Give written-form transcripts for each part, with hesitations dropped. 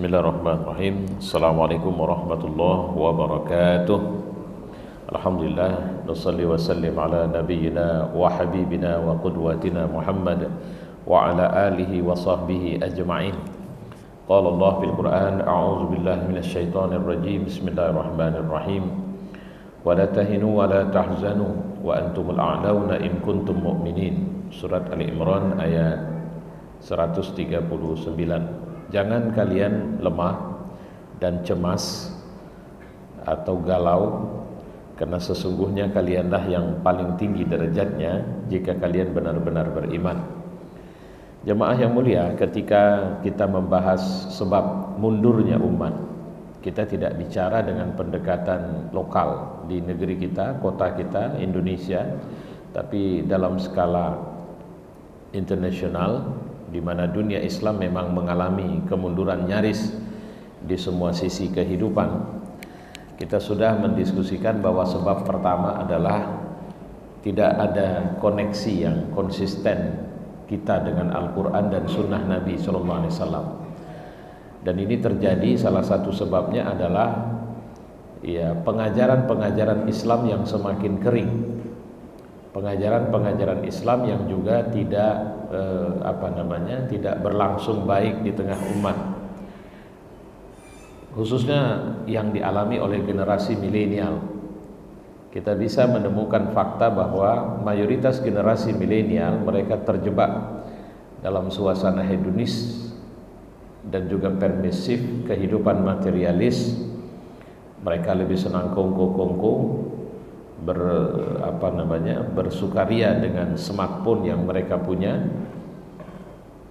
Bismillahirrahmanirrahim. Assalamualaikum warahmatullahi wabarakatuh. Alhamdulillah, nusalli wa sallim ala nabiyyina wa habibina wa qudwatina Muhammad wa ala alihi wa sahbihi ajma'in. Qala Allah fil Qur'an, a'udzu billahi minasy syaithanir rajim. Bismillahirrahmanirrahim. Wa la tahinu wa la tahzanu wa antumul a'launa in kuntum mu'minin. Surat Ali Imran ayat 139. Jangan kalian lemah dan cemas atau galau, karena sesungguhnya kalianlah yang paling tinggi derajatnya jika kalian benar-benar beriman. Jemaah yang mulia, ketika kita membahas sebab mundurnya umat, kita tidak bicara dengan pendekatan lokal di negeri kita, kota kita, Indonesia, tapi dalam skala internasional, di mana dunia Islam memang mengalami kemunduran nyaris di semua sisi kehidupan. Kita sudah mendiskusikan bahwa sebab pertama adalah tidak ada koneksi yang konsisten kita dengan Al-Quran dan Sunnah Nabi SAW. Dan ini terjadi, salah satu sebabnya adalah pengajaran-pengajaran Islam yang semakin kering, pengajaran-pengajaran Islam yang juga tidak tidak berlangsung baik di tengah umat, khususnya yang dialami oleh generasi milenial. Kita bisa menemukan fakta bahwa mayoritas generasi milenial mereka terjebak dalam suasana hedonis dan juga permisif, kehidupan materialis. Mereka lebih senang kongko-kongko, bersukaria dengan smartphone yang mereka punya,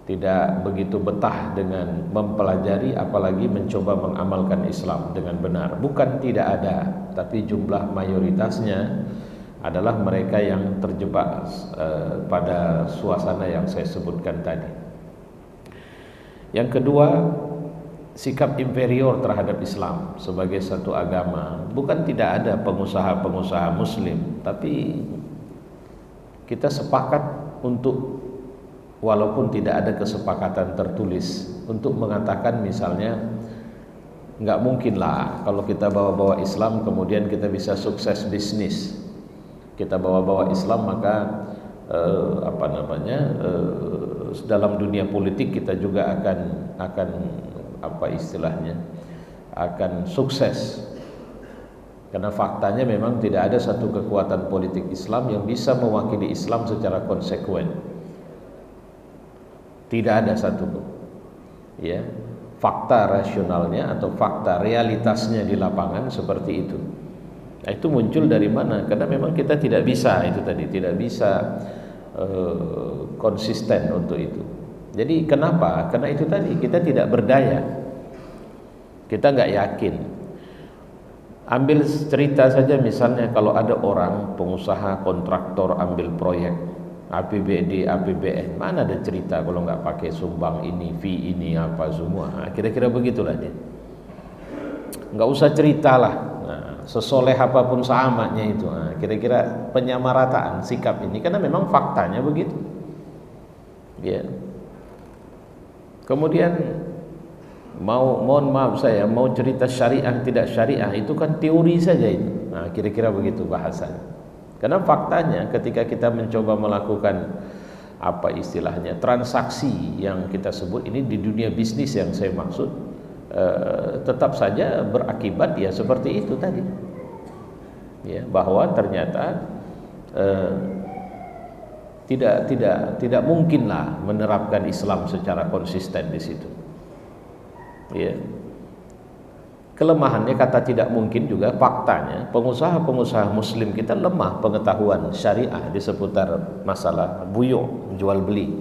tidak begitu betah dengan mempelajari, apalagi mencoba mengamalkan Islam dengan benar. Bukan tidak ada, tapi jumlah mayoritasnya adalah mereka yang terjebak pada suasana yang saya sebutkan tadi. Yang kedua, sikap inferior terhadap Islam sebagai satu agama. Bukan tidak ada pengusaha-pengusaha muslim, tapi kita sepakat untuk, walaupun tidak ada kesepakatan tertulis, untuk mengatakan misalnya nggak mungkin lah kalau kita bawa-bawa Islam kemudian kita bisa sukses bisnis. Kita bawa-bawa Islam maka dalam dunia politik kita juga akan sukses. Karena faktanya memang tidak ada satu kekuatan politik Islam yang bisa mewakili Islam secara konsekuen. Tidak ada satu pun. Ya, fakta rasionalnya atau fakta realitasnya di lapangan seperti itu. Nah, itu muncul dari mana? Karena memang kita tidak bisa, itu tadi, tidak bisa konsisten untuk itu. Jadi kenapa? Karena itu tadi, kita tidak berdaya, kita nggak yakin. Ambil cerita saja misalnya, kalau ada orang pengusaha kontraktor ambil proyek APBD, APBN, mana ada cerita kalau nggak pakai sumbang ini, fee ini, apa semua. Nah, kira-kira begitulah dia. Nggak usah ceritalah. Nah, sesoleh apapun sahabatnya itu. Nah, kira-kira penyamarataan sikap ini, karena memang faktanya begitu. Ya. Kemudian mohon maaf, saya mau cerita syariah tidak syariah itu kan teori saja itu. Nah, kira-kira begitu bahasanya. Karena faktanya ketika kita mencoba melakukan transaksi yang kita sebut ini di dunia bisnis yang saya maksud, tetap saja berakibat ya seperti itu tadi. Ya, bahwa ternyata tidak mungkinlah menerapkan Islam secara konsisten di situ. Ya. Kelemahannya kata tidak mungkin juga faktanya pengusaha-pengusaha muslim kita lemah pengetahuan syariah di seputar masalah buyu, jual beli.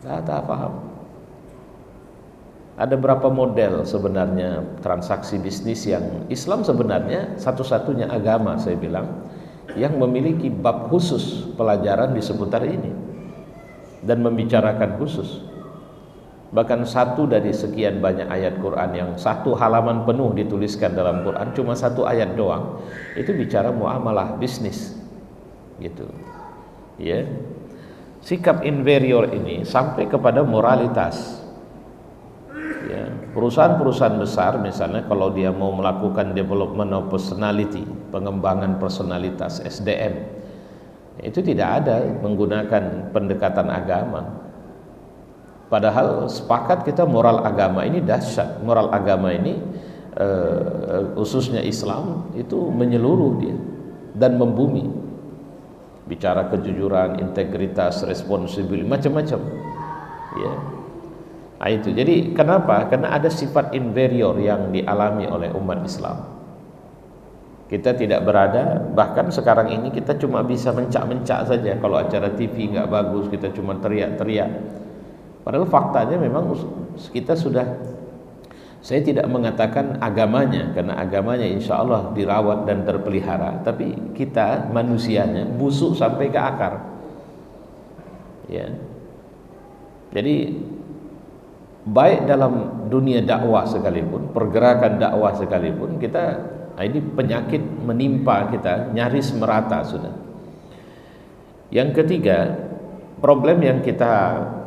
Tak paham. Ada berapa model sebenarnya transaksi bisnis yang Islam sebenarnya satu-satunya agama, saya bilang, yang memiliki bab khusus pelajaran di seputar ini dan membicarakan khusus. Bahkan satu dari sekian banyak ayat Quran yang satu halaman penuh dituliskan dalam Quran, cuma satu ayat doang, itu bicara muamalah bisnis, gitu. Ya, sikap inferior ini sampai kepada moralitas. Ya, Perusahaan-perusahaan besar misalnya kalau dia mau melakukan development of personality, pengembangan personalitas SDM, itu tidak ada menggunakan pendekatan agama. Padahal sepakat kita moral agama ini dahsyat. Moral agama ini khususnya Islam itu menyeluruh dia dan membumi. Bicara kejujuran, integritas, responsibility, macam-macam. Ya. Nah, itu. Jadi kenapa? Karena ada sifat inferior yang dialami oleh umat Islam. Kita tidak berada, bahkan sekarang ini kita cuma bisa mencak-mencak saja. Kalau acara TV nggak bagus, kita cuma teriak-teriak. Padahal faktanya memang kita sudah, saya tidak mengatakan agamanya, karena agamanya insya Allah dirawat dan terpelihara, tapi kita manusianya busuk sampai ke akar. Ya. Jadi baik dalam dunia dakwah sekalipun, pergerakan dakwah sekalipun, kita ini penyakit menimpa kita nyaris merata sudah. Yang ketiga, problem yang kita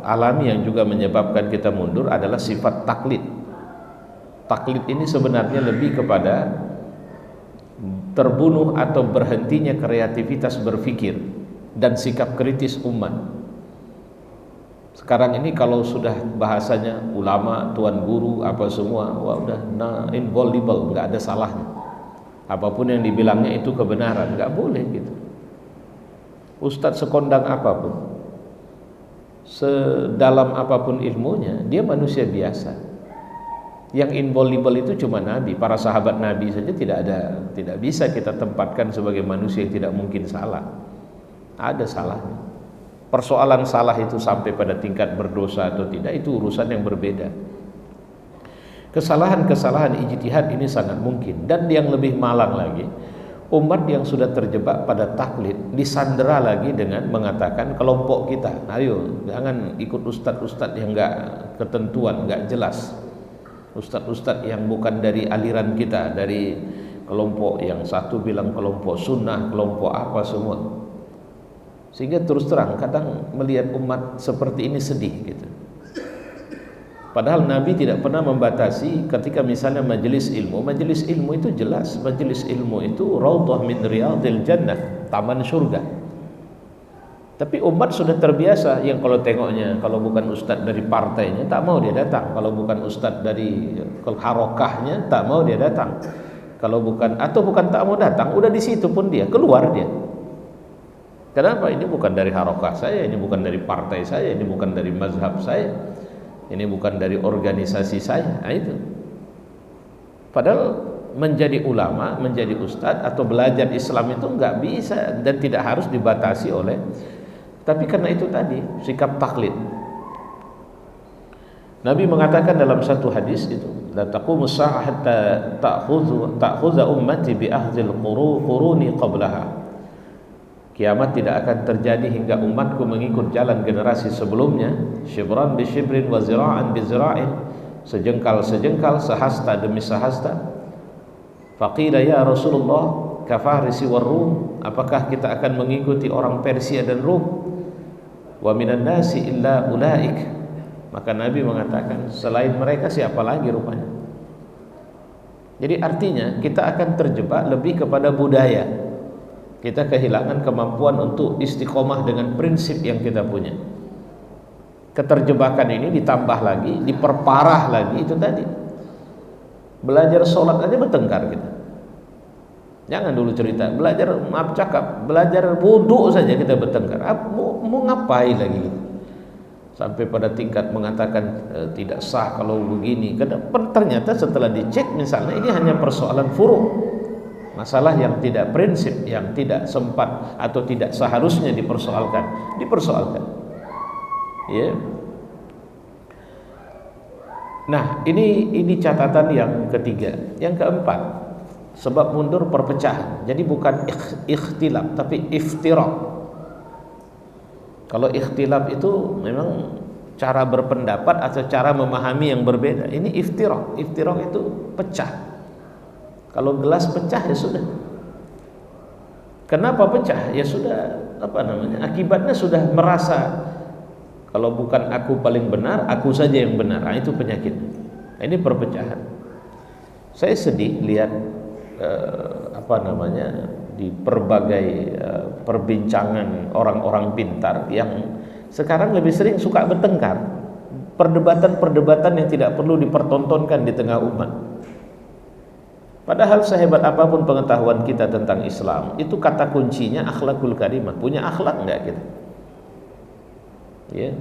alami yang juga menyebabkan kita mundur adalah sifat taklid. Taklid ini sebenarnya lebih kepada terbunuh atau berhentinya kreativitas berpikir dan sikap kritis umat. Sekarang ini kalau sudah bahasanya ulama, tuan guru, apa semua, wah udah involvable, nggak ada salahnya. Apapun yang dibilangnya itu kebenaran, nggak boleh gitu. Ustadz sekondang apapun, sedalam apapun ilmunya, dia manusia biasa. Yang involvable itu cuma Nabi, para sahabat Nabi saja tidak bisa kita tempatkan sebagai manusia yang tidak mungkin salah. Ada salahnya. Persoalan salah itu sampai pada tingkat berdosa atau tidak, itu urusan yang berbeda. Kesalahan-kesalahan ijtihad ini sangat mungkin. Dan yang lebih malang lagi, umat yang sudah terjebak pada taklid disandera lagi dengan mengatakan kelompok kita, ayo jangan ikut ustadz-ustadz yang enggak ketentuan, enggak jelas, ustadz-ustadz yang bukan dari aliran kita, dari kelompok yang satu bilang kelompok sunnah, kelompok apa semua. Sehingga terus terang kadang melihat umat seperti ini sedih gitu. Padahal Nabi tidak pernah membatasi ketika misalnya majelis ilmu itu jelas, majelis ilmu itu raudhah min riyadil jannah, taman surga. Tapi umat sudah terbiasa yang kalau tengoknya, kalau bukan ustadz dari partainya tak mau dia datang, kalau bukan ustadz dari harokahnya tak mau dia datang, kalau bukan tak mau datang, udah di situ pun dia keluar dia. Kenapa? Ini bukan dari harokah saya, ini bukan dari partai saya, ini bukan dari mazhab saya, ini bukan dari organisasi saya. Nah, itu. Padahal menjadi ulama, menjadi ustadz atau belajar Islam itu enggak bisa dan tidak harus dibatasi oleh, tapi karena itu tadi sikap taklid. Nabi mengatakan dalam satu hadis itu, la taqumu as-sa'ah hatta ta'khudha ummati bi ahdzil quruni qablaha. Kiamat tidak akan terjadi hingga umatku mengikut jalan generasi sebelumnya, shibran bi shibrin wa zira'an bi zira'in, sejengkal sejengkal, sehasta demi sehasta. Faqila ya Rasulullah kafarisi war Rum, apakah kita akan mengikuti orang Persia dan Rum? Wa minan nasi illa ulaik. Maka Nabi mengatakan selain mereka siapa lagi rupanya. Jadi artinya kita akan terjebak lebih kepada budaya. Kita kehilangan kemampuan untuk istiqomah dengan prinsip yang kita punya. Keterjebakan ini ditambah lagi, diperparah lagi itu tadi. Belajar sholat aja bertengkar kita. Jangan dulu cerita, belajar maaf cakap, belajar wudhu saja kita bertengkar. Mau ngapain lagi gitu? Sampai pada tingkat mengatakan tidak sah kalau begini. Ternyata setelah dicek misalnya ini hanya persoalan furu'. Masalah yang tidak prinsip, yang tidak sempat atau tidak seharusnya dipersoalkan. Ya. Nah, ini catatan yang ketiga. Yang keempat, sebab mundur perpecahan. Jadi bukan ikhtilaf, tapi iftiraq. Kalau ikhtilaf itu memang cara berpendapat atau cara memahami yang berbeda. Ini iftiraq. Iftiraq itu pecah. Kalau gelas pecah ya sudah. Kenapa pecah? Ya sudah, akibatnya sudah merasa kalau bukan aku paling benar, aku saja yang benar. Nah, itu penyakit. Ini perpecahan. Saya sedih lihat di berbagai perbincangan orang-orang pintar yang sekarang lebih sering suka bertengkar, perdebatan-perdebatan yang tidak perlu dipertontonkan di tengah umat. Padahal sehebat apapun pengetahuan kita tentang Islam, itu kata kuncinya akhlakul karimah. Punya akhlak enggak kita? Ya.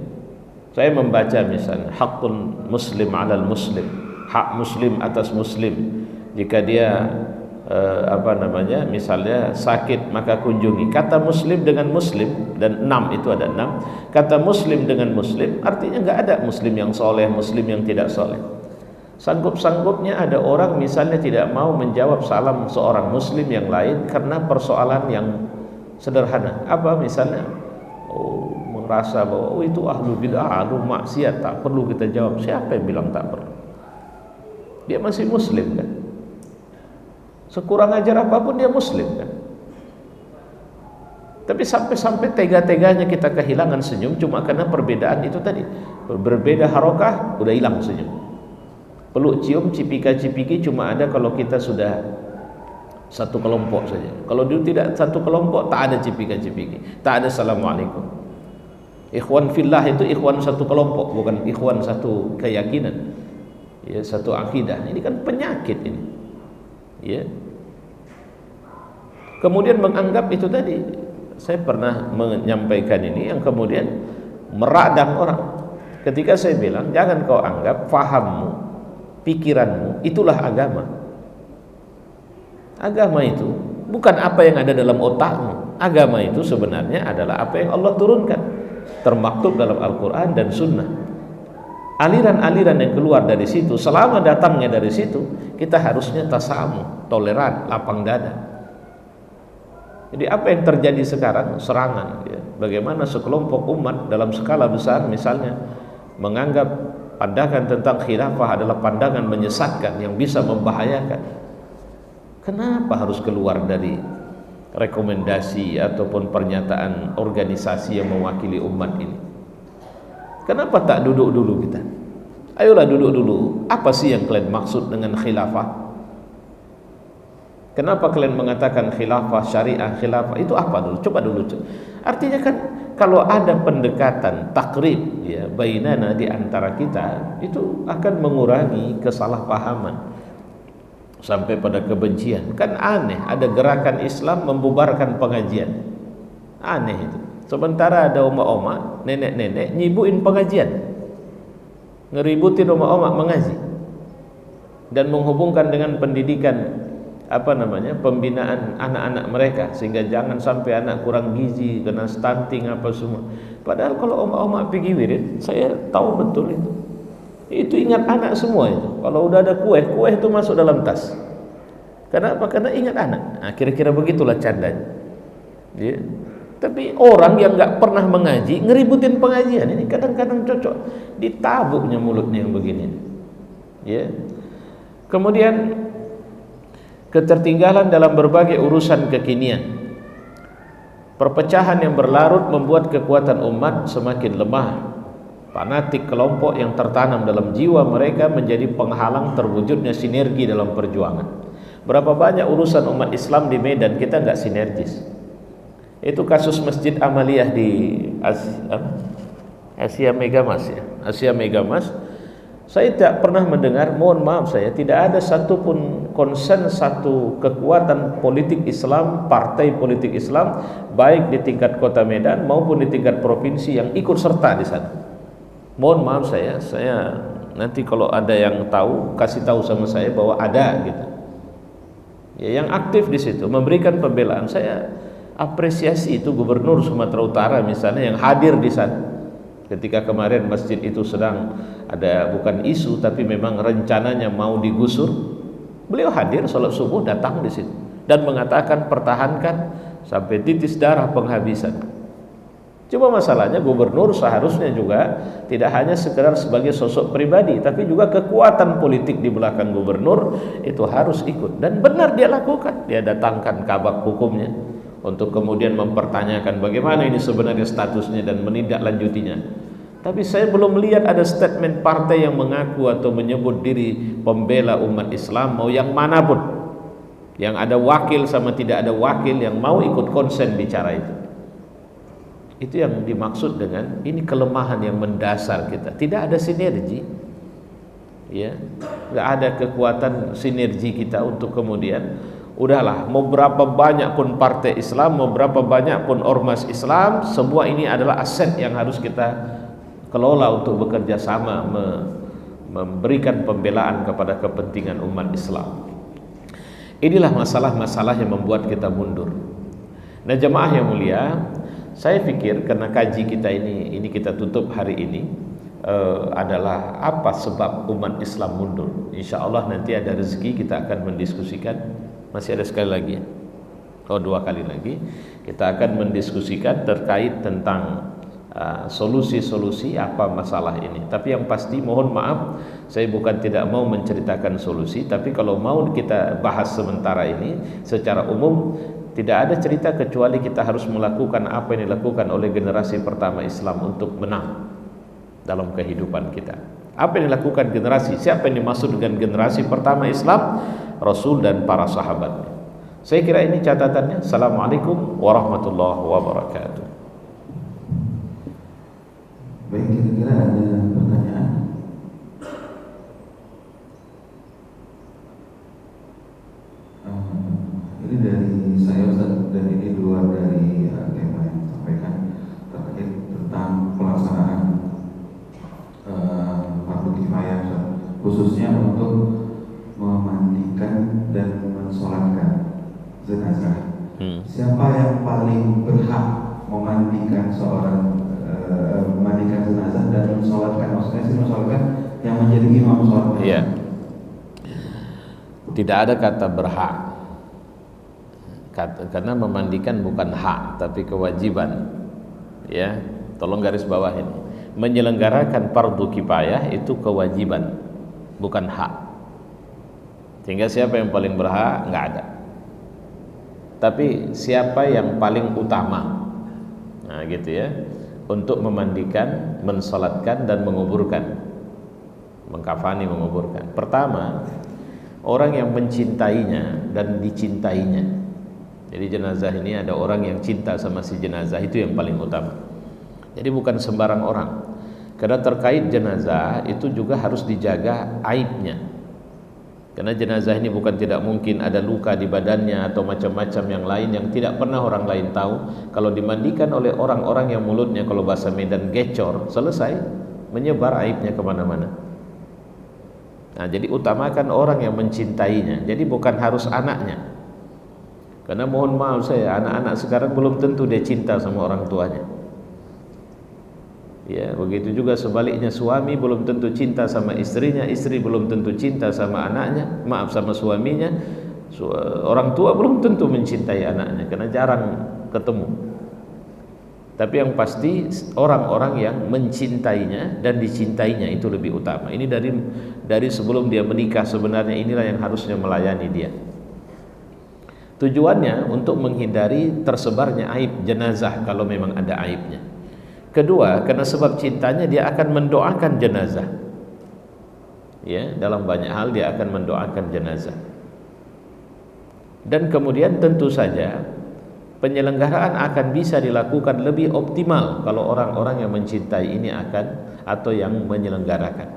Saya membaca misalnya hakul muslim 'alal muslim, hak muslim atas muslim. Jika dia misalnya sakit maka kunjungi. Kata muslim dengan muslim, dan 6 itu ada 6. Kata muslim dengan muslim artinya enggak ada muslim yang soleh, muslim yang tidak soleh. Sanggup-sanggupnya ada orang misalnya tidak mau menjawab salam seorang muslim yang lain karena persoalan yang sederhana. Apa misalnya? Merasa bahwa itu ahlu bid'ah, ahlu maksiat, tak perlu kita jawab. Siapa yang bilang tak perlu? Dia masih muslim kan? Sekurang ajar apapun dia muslim kan? Tapi sampai-sampai tega-teganya kita kehilangan senyum cuma karena perbedaan itu tadi. Berbeda harokah, udah hilang senyum. Peluk cium, cipika-cipiki cuma ada kalau kita sudah satu kelompok saja. Kalau dulu tidak satu kelompok, tak ada cipika-cipiki, tak ada assalamualaikum. Ikhwan fillah itu ikhwan satu kelompok, bukan ikhwan satu keyakinan, ya, satu akidah. Ini kan penyakit ini, ya. Kemudian menganggap itu tadi, saya pernah menyampaikan ini yang kemudian meradang orang. Ketika saya bilang jangan kau anggap fahammu, pikiranmu itulah agama. Agama itu bukan apa yang ada dalam otakmu. Agama itu sebenarnya adalah apa yang Allah turunkan, termaktub dalam Al-Quran dan Sunnah. Aliran-aliran yang keluar dari situ, selama datangnya dari situ, kita harusnya tasamu, toleran, lapang dada. Jadi apa yang terjadi sekarang? Serangan, ya. Bagaimana sekelompok umat dalam skala besar misalnya menganggap pandangan tentang khilafah adalah pandangan menyesatkan yang bisa membahayakan. Kenapa harus keluar dari rekomendasi ataupun pernyataan organisasi yang mewakili umat ini? Kenapa tak duduk dulu kita? Ayolah duduk dulu. Apa sih yang kalian maksud dengan khilafah? Kenapa kalian mengatakan khilafah syariah, khilafah itu apa dulu? Coba dulu. Artinya kan kalau ada pendekatan takrib, ya, bainana di antara kita, itu akan mengurangi kesalahpahaman sampai pada kebencian. Kan aneh ada gerakan Islam membubarkan pengajian. Aneh itu. Sementara ada oma-oma, nenek-nenek nyibuin pengajian, ngeributin oma-oma mengaji dan menghubungkan dengan pendidikan pembinaan anak-anak mereka, sehingga jangan sampai anak kurang gizi, kena stunting apa semua. Padahal kalau oma-oma pergi wirid, saya tahu betul itu ingat anak semua itu. Kalau udah ada kue itu masuk dalam tas. Kenapa? Karena ingat anak. Nah, kira-kira begitulah candanya. Ya. Tapi orang yang nggak pernah mengaji ngeributin pengajian ini kadang-kadang cocok ditabuknya mulutnya yang begini. Ya. Kemudian ketertinggalan dalam berbagai urusan kekinian. Perpecahan yang berlarut membuat kekuatan umat semakin lemah. Fanatik kelompok yang tertanam dalam jiwa mereka menjadi penghalang terwujudnya sinergi dalam perjuangan. Berapa banyak urusan umat Islam di Medan kita nggak sinergis. Itu kasus Masjid Amaliyah di Asia Megamas, ya. Asia Megamas. Saya tidak pernah mendengar, mohon maaf saya, tidak ada satupun konsen satu kekuatan politik Islam, partai politik Islam, baik di tingkat kota Medan maupun di tingkat provinsi yang ikut serta di sana. Mohon maaf saya nanti kalau ada yang tahu, kasih tahu sama saya bahwa ada gitu. Ya, yang aktif di situ, memberikan pembelaan. Saya apresiasi itu Gubernur Sumatera Utara misalnya yang hadir di sana. Ketika kemarin masjid itu sedang ada bukan isu tapi memang rencananya mau digusur, beliau hadir sholat subuh, datang di situ dan mengatakan pertahankan sampai titis darah penghabisan. Cuma masalahnya gubernur seharusnya juga tidak hanya sekedar sebagai sosok pribadi, tapi juga kekuatan politik di belakang gubernur itu harus ikut, dan benar dia lakukan. Dia datangkan kabak hukumnya untuk kemudian mempertanyakan bagaimana ini sebenarnya statusnya dan menindaklanjutinya. Tapi saya belum lihat ada statement partai yang mengaku atau menyebut diri pembela umat Islam, mau yang manapun, yang ada wakil sama tidak ada wakil, yang mau ikut konsen bicara itu. Itu yang dimaksud dengan ini kelemahan yang mendasar kita. Tidak ada sinergi, ya, nggak ada kekuatan sinergi kita untuk kemudian udahlah, mau berapa banyak pun partai Islam, mau berapa banyak pun ormas Islam, semua ini adalah aset yang harus kita kelola untuk bekerja sama memberikan pembelaan kepada kepentingan umat Islam. Inilah masalah-masalah yang membuat kita mundur. Nah, jemaah yang mulia, saya pikir karena kaji kita ini kita tutup hari ini adalah apa sebab umat Islam mundur. Insya Allah nanti ada rezeki kita akan mendiskusikan. Masih ada sekali lagi ya? Oh, 2 kali lagi kita akan mendiskusikan terkait tentang solusi-solusi apa masalah ini. Tapi yang pasti mohon maaf, saya bukan tidak mau menceritakan solusi, tapi kalau mau kita bahas sementara ini secara umum, tidak ada cerita kecuali kita harus melakukan apa yang dilakukan oleh generasi pertama Islam untuk menang dalam kehidupan kita. Apa yang dilakukan generasi, siapa yang dimaksud dengan generasi pertama Islam? Rasul dan para sahabatnya. Saya kira ini catatannya. Assalamualaikum warahmatullahi wabarakatuh. Baik, kira-kira ada pertanyaan? Ini dari saya Ustaz, dan ini luar dari tema yang disampaikan terkait tentang pelaksanaan fardu kifayah, khususnya untuk memandikan dan mensolatkan jenazah. Siapa yang paling berhak memandikan memandikan jenazah dan mensolatkan? Maksudnya sih mensolatkan yang menjadi imam sholat. Iya. Tidak ada kata berhak, karena memandikan bukan hak tapi kewajiban. Ya, tolong garis bawah ini. Menyelenggarakan fardu kifayah itu kewajiban, bukan hak. Sehingga siapa yang paling berhak? Nggak ada. Tapi siapa yang paling utama? Nah, gitu ya. Untuk memandikan, mensolatkan dan menguburkan, mengkafani, menguburkan. Pertama, orang yang mencintainya dan dicintainya. Jadi jenazah ini ada orang yang cinta sama si jenazah, itu yang paling utama. Jadi bukan sembarang orang. Karena terkait jenazah itu juga harus dijaga aibnya. Karena jenazah ini bukan tidak mungkin ada luka di badannya atau macam-macam yang lain yang tidak pernah orang lain tahu. Kalau dimandikan oleh orang-orang yang mulutnya, kalau bahasa Medan, gecor, selesai, menyebar aibnya kemana-mana. Nah, jadi utamakan orang yang mencintainya. Jadi bukan harus anaknya. Karena mohon maaf saya, anak-anak sekarang belum tentu dia cinta sama orang tuanya. Ya, begitu juga sebaliknya, suami belum tentu cinta sama istrinya, istri belum tentu cinta sama anaknya, sama suaminya. Orang tua belum tentu mencintai anaknya karena jarang ketemu. Tapi yang pasti orang-orang yang mencintainya dan dicintainya itu lebih utama. Ini dari sebelum dia menikah, sebenarnya inilah yang harusnya melayani dia. Tujuannya untuk menghindari tersebarnya aib jenazah kalau memang ada aibnya. Kedua, karena sebab cintanya dia akan mendoakan jenazah. Ya, dalam banyak hal dia akan mendoakan jenazah. Dan kemudian tentu saja penyelenggaraan akan bisa dilakukan lebih optimal kalau orang-orang yang mencintai ini akan atau yang menyelenggarakan.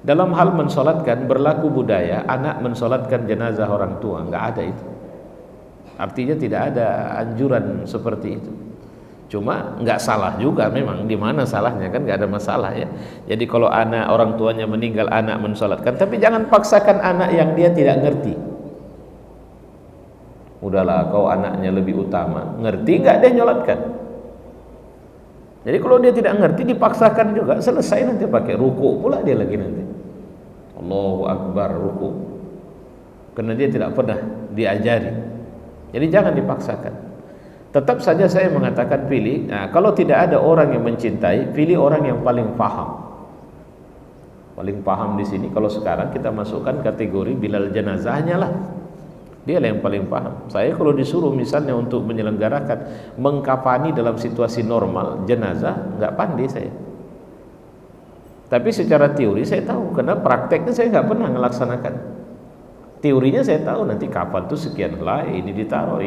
Dalam hal mensolatkan berlaku budaya anak mensolatkan jenazah orang tua, nggak ada itu. Artinya tidak ada anjuran seperti itu. Cuma nggak salah juga memang, di mana salahnya kan, nggak ada masalah ya. Jadi kalau anak orang tuanya meninggal anak mensolatkan, tapi jangan paksakan anak yang dia tidak ngerti. Udahlah, kau anaknya lebih utama, ngerti nggak dia nyolatkan. Jadi kalau dia tidak ngerti dipaksakan juga, selesai nanti pakai ruku pula dia lagi nanti. Allahu Akbar ruku. Karena dia tidak pernah diajari. Jadi jangan dipaksakan. Tetap saja saya mengatakan pilih. Nah, kalau tidak ada orang yang mencintai, pilih orang yang paling paham. Paling paham di sini kalau sekarang kita masukkan kategori bilal jenazahnya lah. Dia lah yang paling paham. Saya kalau disuruh misalnya untuk menyelenggarakan mengkafani dalam situasi normal jenazah, nggak pandai saya. Tapi secara teori saya tahu, karena prakteknya saya nggak pernah melaksanakan. Teorinya saya tahu nanti kapan tuh sekian helai ini ditaruh.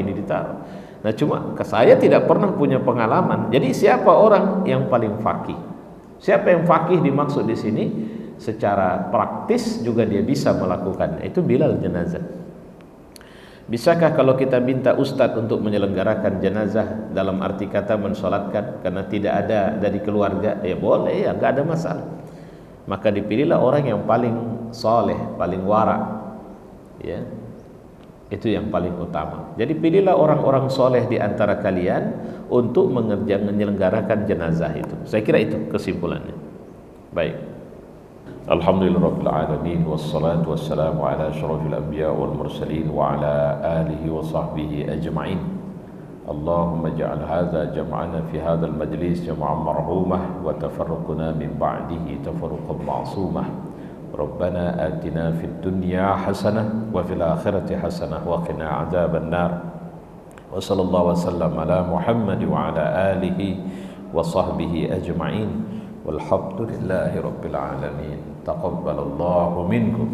Nah cuma saya tidak pernah punya pengalaman. Jadi siapa orang yang paling faqih? Siapa yang faqih dimaksud di sini? Secara praktis juga dia bisa melakukan. Itu bilal jenazah. Bisakah kalau kita minta ustadz untuk menyelenggarakan jenazah dalam arti kata mensolatkan karena tidak ada dari keluarga? Ya boleh, ya nggak ada masalah. Maka dipilihlah orang yang paling soleh, paling wara, ya, itu yang paling utama. Jadi pilihlah orang-orang soleh di antara kalian untuk menyelenggarakan jenazah itu. Saya kira itu kesimpulannya. Baik. Alhamdulillahirabbil alamin wassalatu wassalamu ala asyrafil anbiya wal mursalin wa ala alihi wa sahbihi ajma'in. Allahumma ij'al hadza jam'ana fi hadzal majlis jam'an marhumah wa tafarruquna min ba'dihi tafarruqan ma'sumah. Rabbana atina fid dunya hasanah wa fil akhirati hasanah wa qina adzaban nar. Wa sallallahu wasallam ala Muhammad wa ala alihi wa sahbihi ajma'in. Walhamdulillahi rabbil alamin. Taqabbalallahu minkum.